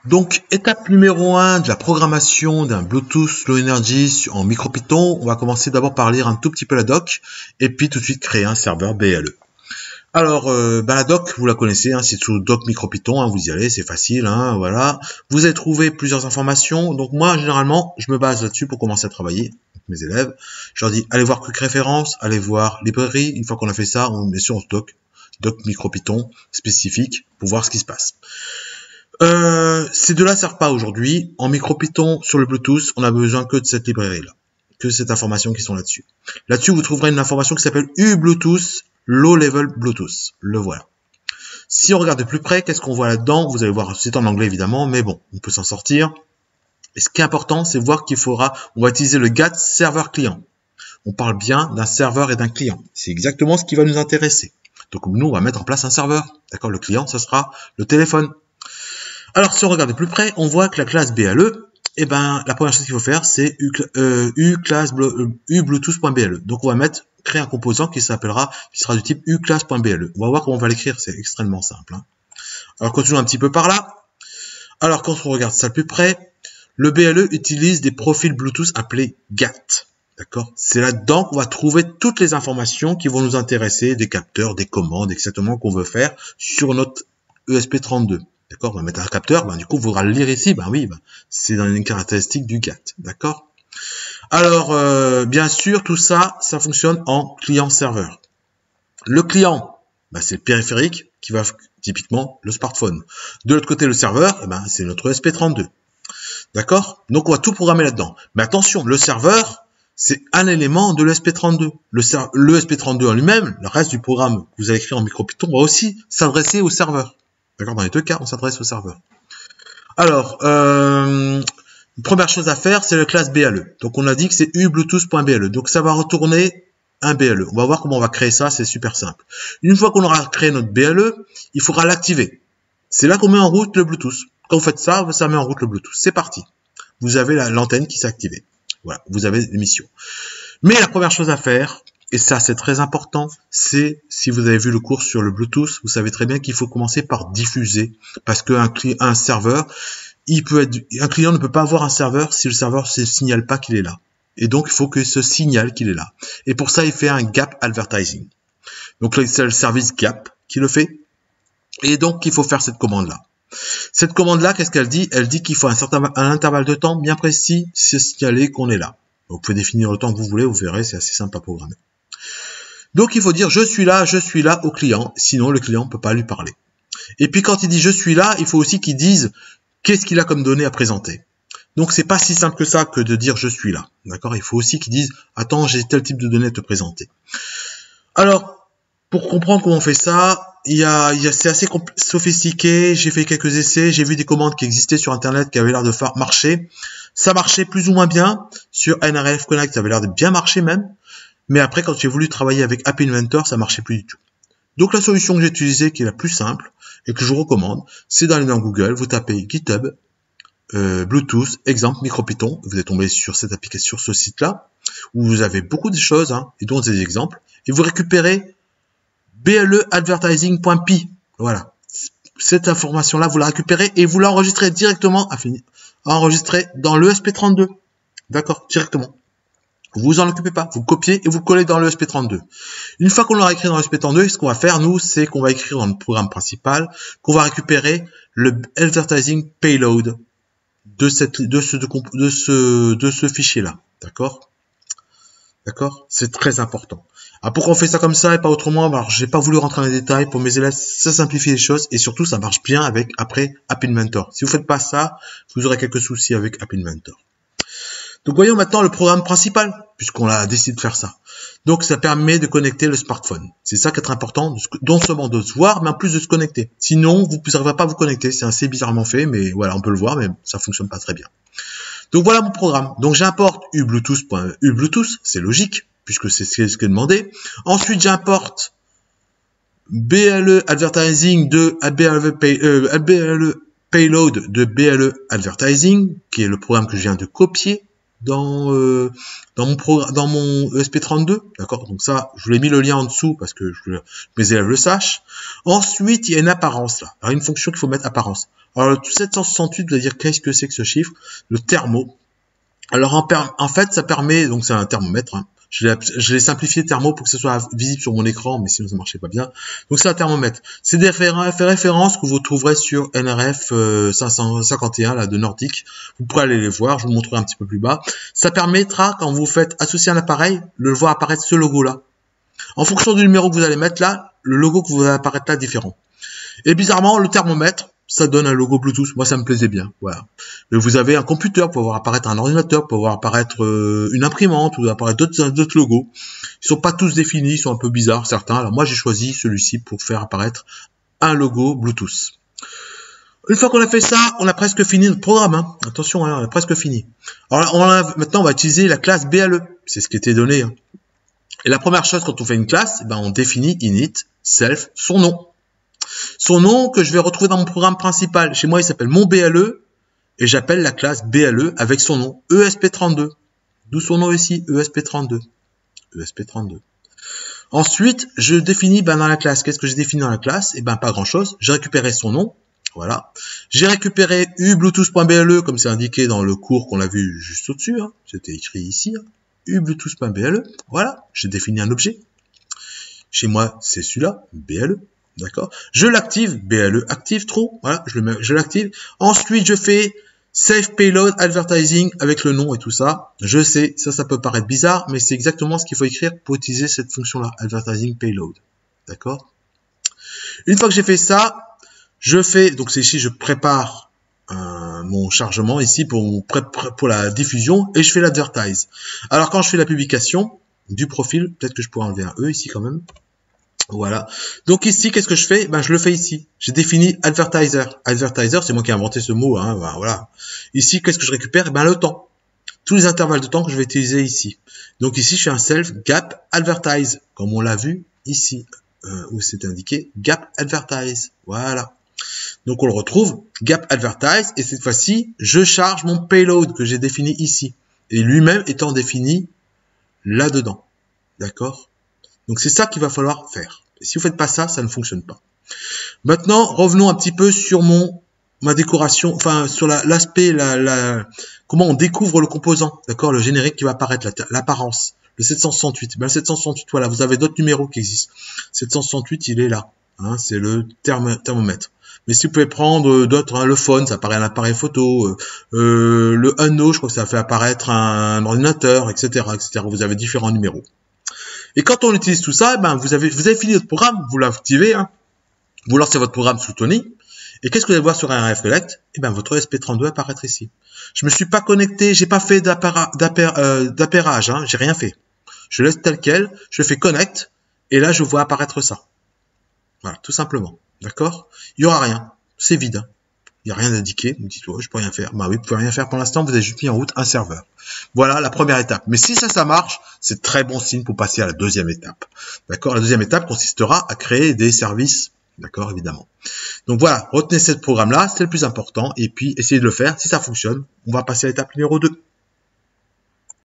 Donc, étape numéro 1 de la programmation d'un Bluetooth Low Energy en MicroPython. On va commencer d'abord par lire un tout petit peu la doc et puis tout de suite créer un serveur BLE. Alors, la doc, vous la connaissez, hein, c'est sous doc MicroPython, hein, vous y allez, c'est facile, hein, voilà. Vous allez trouver plusieurs informations. Donc moi, généralement, je me base là-dessus pour commencer à travailler avec mes élèves. Je leur dis, allez voir Quick Référence, allez voir librairie. Une fois qu'on a fait ça, on met sur doc MicroPython spécifique pour voir ce qui se passe. Ces deux-là servent pas aujourd'hui. En MicroPython, sur le Bluetooth, on a besoin que de cette librairie-là, que de cette information qui sont là-dessus. Là-dessus, vous trouverez une information qui s'appelle UBluetooth, Low Level Bluetooth. Le voilà. Si on regarde de plus près, qu'est-ce qu'on voit là-dedans? Vous allez voir, c'est en anglais évidemment, mais bon, on peut s'en sortir. Et ce qui est important, c'est voir on va utiliser le GATT serveur client. On parle bien d'un serveur et d'un client. C'est exactement ce qui va nous intéresser. Donc nous, on va mettre en place un serveur. D'accord? Le client, ce sera le téléphone. Alors, si on regarde de plus près, on voit que la classe BLE, la première chose qu'il faut faire, c'est ubluetooth.ble. Donc, on va créer un composant qui sera du type uclass.ble. On va voir comment on va l'écrire, c'est extrêmement simple. Hein. Alors, continuons un petit peu par là. Alors, quand on regarde ça de plus près, le BLE utilise des profils Bluetooth appelés GATT. D'accord? C'est là-dedans qu'on va trouver toutes les informations qui vont nous intéresser, des capteurs, des commandes, exactement qu'on veut faire sur notre ESP32. D'accord, on va mettre un capteur, du coup, il faudra le lire ici, c'est dans une caractéristique du GATT, d'accord. Alors, bien sûr, tout ça, ça fonctionne en client-serveur. Le client, c'est le périphérique qui va, typiquement, le smartphone. De l'autre côté, le serveur, c'est notre ESP32, d'accord. Donc, on va tout programmer là-dedans. Mais attention, le serveur, c'est un élément de l'ESP32. Le ESP32 en lui-même, le reste du programme que vous avez écrit en MicroPython, va aussi s'adresser au serveur. D'accord, dans les deux cas, on s'adresse au serveur. Alors, première chose à faire, c'est le classe BLE. Donc, on a dit que c'est ubluetooth.ble. Donc, ça va retourner un BLE. On va voir comment on va créer ça, c'est super simple. Une fois qu'on aura créé notre BLE, il faudra l'activer. C'est là qu'on met en route le Bluetooth. Quand vous faites ça, ça met en route le Bluetooth. C'est parti. Vous avez l'antenne qui s'est activée. Voilà, vous avez l'émission. Mais la première chose à faire, et ça c'est très important, c'est, si vous avez vu le cours sur le Bluetooth, vous savez très bien qu'il faut commencer par diffuser, parce qu'un serveur, un client ne peut pas avoir un serveur si le serveur ne signale pas qu'il est là. Et donc il faut qu'il se signale qu'il est là. Et pour ça, il fait un gap advertising. Donc là, c'est le service gap qui le fait. Et donc il faut faire cette commande-là. Cette commande-là, qu'est-ce qu'elle dit? Elle dit qu'il faut un intervalle de temps bien précis, se signaler qu'on est là. Vous pouvez définir le temps que vous voulez, vous verrez, c'est assez simple à programmer. Donc, il faut dire je suis là au client, sinon le client ne peut pas lui parler. Et puis, quand il dit je suis là, il faut aussi qu'il dise qu'est-ce qu'il a comme données à présenter. Donc, c'est pas si simple que ça que de dire je suis là. D'accord? Il faut aussi qu'il dise attends, j'ai tel type de données à te présenter. Alors, pour comprendre comment on fait ça, c'est assez sophistiqué. J'ai fait quelques essais, j'ai vu des commandes qui existaient sur Internet qui avaient l'air de marcher. Ça marchait plus ou moins bien. Sur NRF Connect, ça avait l'air de bien marcher même. Mais après, quand j'ai voulu travailler avec App Inventor, ça marchait plus du tout. Donc, la solution que j'ai utilisée, qui est la plus simple, et que je vous recommande, c'est d'aller dans Google, vous tapez GitHub, Bluetooth, exemple, MicroPython, vous êtes tombé sur cette application, sur ce site-là, où vous avez beaucoup de choses, et dont des exemples, et vous récupérez bleadvertising.py. Voilà. Cette information-là, vous la récupérez et vous l'enregistrez directement, enregistré dans l'ESP32. D'accord, directement. Vous en occupez pas, vous copiez et vous collez dans le ESP32. Une fois qu'on l'aura écrit dans le ESP32, ce qu'on va faire, nous, c'est qu'on va écrire dans le programme principal, qu'on va récupérer le advertising payload de ce fichier-là. D'accord? D'accord? C'est très important. Alors pourquoi on fait ça comme ça et pas autrement? Alors j'ai pas voulu rentrer dans les détails. Pour mes élèves, ça simplifie les choses et surtout ça marche bien avec après App Inventor. Si vous faites pas ça, vous aurez quelques soucis avec App Inventor. Donc voyons maintenant le programme principal, puisqu'on a décidé de faire ça. Donc ça permet de connecter le smartphone. C'est ça qui est important, non seulement de se voir, mais en plus de se connecter. Sinon, vous ne pourrez pas vous connecter. C'est assez bizarrement fait, mais voilà, on peut le voir, mais ça fonctionne pas très bien. Donc voilà mon programme. Donc j'importe ubluetooth, c'est logique, puisque c'est ce qui est demandé. Ensuite, j'importe BLE advertising de BLE payload de BLE advertising, qui est le programme que je viens de copier. dans mon ESP32, d'accord? Donc ça, je vous l'ai mis le lien en dessous parce que mes élèves le sachent. Ensuite, il y a une apparence là. Alors, une fonction qu'il faut mettre apparence. Alors, le 768, vous allez dire qu'est-ce que c'est que ce chiffre? Le thermo. Alors, en fait, ça permet, donc c'est un thermomètre, hein. Je l'ai simplifié thermo pour que ce soit visible sur mon écran, mais sinon ça marchait pas bien. Donc c'est un thermomètre. C'est des références que vous trouverez sur NRF 551 là de Nordic. Vous pourrez aller les voir, je vous le montrerai un petit peu plus bas. Ça permettra, quand vous faites associer un appareil, de le voir apparaître ce logo là. En fonction du numéro que vous allez mettre là, le logo que vous allez apparaître là est différent. Et bizarrement, le thermomètre, ça donne un logo Bluetooth. Moi, ça me plaisait bien. Voilà. Mais vous avez un computer, vous pouvez voir apparaître un ordinateur, vous pouvez voir apparaître une imprimante, ou apparaître d'autres logos. Ils sont pas tous définis, ils sont un peu bizarres, certains. Alors moi, j'ai choisi celui-ci pour faire apparaître un logo Bluetooth. Une fois qu'on a fait ça, on a presque fini notre programme. Hein. Attention, hein, on a presque fini. Alors maintenant, on va utiliser la classe BLE. C'est ce qui était donné. Hein. Et la première chose, quand on fait une classe, on définit init, self, son nom. Son nom que je vais retrouver dans mon programme principal. Chez moi, il s'appelle mon BLE et j'appelle la classe BLE avec son nom ESP32. D'où son nom ici, ESP32. ESP32. Ensuite, je définis dans la classe. Qu'est-ce que j'ai défini dans la classe? Pas grand-chose. J'ai récupéré son nom. Voilà. J'ai récupéré ubluetooth.ble comme c'est indiqué dans le cours qu'on a vu juste au-dessus. Hein. C'était écrit ici. Hein. ubluetooth.ble. Voilà. J'ai défini un objet. Chez moi, c'est celui-là, BLE. D'accord. Je l'active, BLE active true. Voilà, je l'active. Ensuite, je fais save payload advertising avec le nom et tout ça. Je sais, ça peut paraître bizarre, mais c'est exactement ce qu'il faut écrire pour utiliser cette fonction-là, advertising payload. D'accord. Une fois que j'ai fait ça, je fais, donc c'est ici, je prépare mon chargement ici pour la diffusion et je fais l'advertise. Alors quand je fais la publication du profil, peut-être que je pourrais enlever un E ici quand même. Voilà. Donc ici, qu'est-ce que je fais? Je le fais ici. J'ai défini advertiser. Advertiser, c'est moi qui ai inventé ce mot. Hein. Voilà. Ici, qu'est-ce que je récupère? Le temps. Tous les intervalles de temps que je vais utiliser ici. Donc ici, je fais un self gap advertise, comme on l'a vu ici, où c'est indiqué gap advertise. Voilà. Donc on le retrouve, gap advertise, et cette fois-ci, je charge mon payload que j'ai défini ici. Et lui-même étant défini là-dedans. D'accord? Donc c'est ça qu'il va falloir faire. Et si vous faites pas ça, ça ne fonctionne pas. Maintenant, revenons un petit peu sur ma décoration, enfin sur l'aspect, comment on découvre le composant, d'accord, le générique qui va apparaître, l'apparence, le 768. Le 768, voilà, vous avez d'autres numéros qui existent. 768, il est là, hein, c'est le thermomètre. Mais si vous pouvez prendre d'autres, hein, le phone, ça apparaît un appareil photo, le Uno, je crois que ça fait apparaître un ordinateur, etc., etc. Vous avez différents numéros. Et quand on utilise tout ça, vous avez fini votre programme, vous l'activez, hein, vous lancez votre programme sous Tony, et qu'est-ce que vous allez voir sur un RF Collect? Votre ESP32 apparaître ici. Je me suis pas connecté, j'ai pas fait d'appairage, hein, j'ai rien fait. Je laisse tel quel, je fais connect, et là je vois apparaître ça. Voilà, tout simplement. D'accord? Il y aura rien, c'est vide. Hein. Il n'y a rien indiqué, vous me dites, ouais, je peux rien faire. Oui, vous pouvez rien faire pour l'instant, vous avez juste mis en route un serveur. Voilà la première étape. Mais si ça marche, c'est très bon signe pour passer à la deuxième étape. D'accord? La deuxième étape consistera à créer des services. D'accord, évidemment. Donc voilà, retenez ce programme-là, c'est le plus important. Et puis, essayez de le faire. Si ça fonctionne, on va passer à l'étape numéro 2.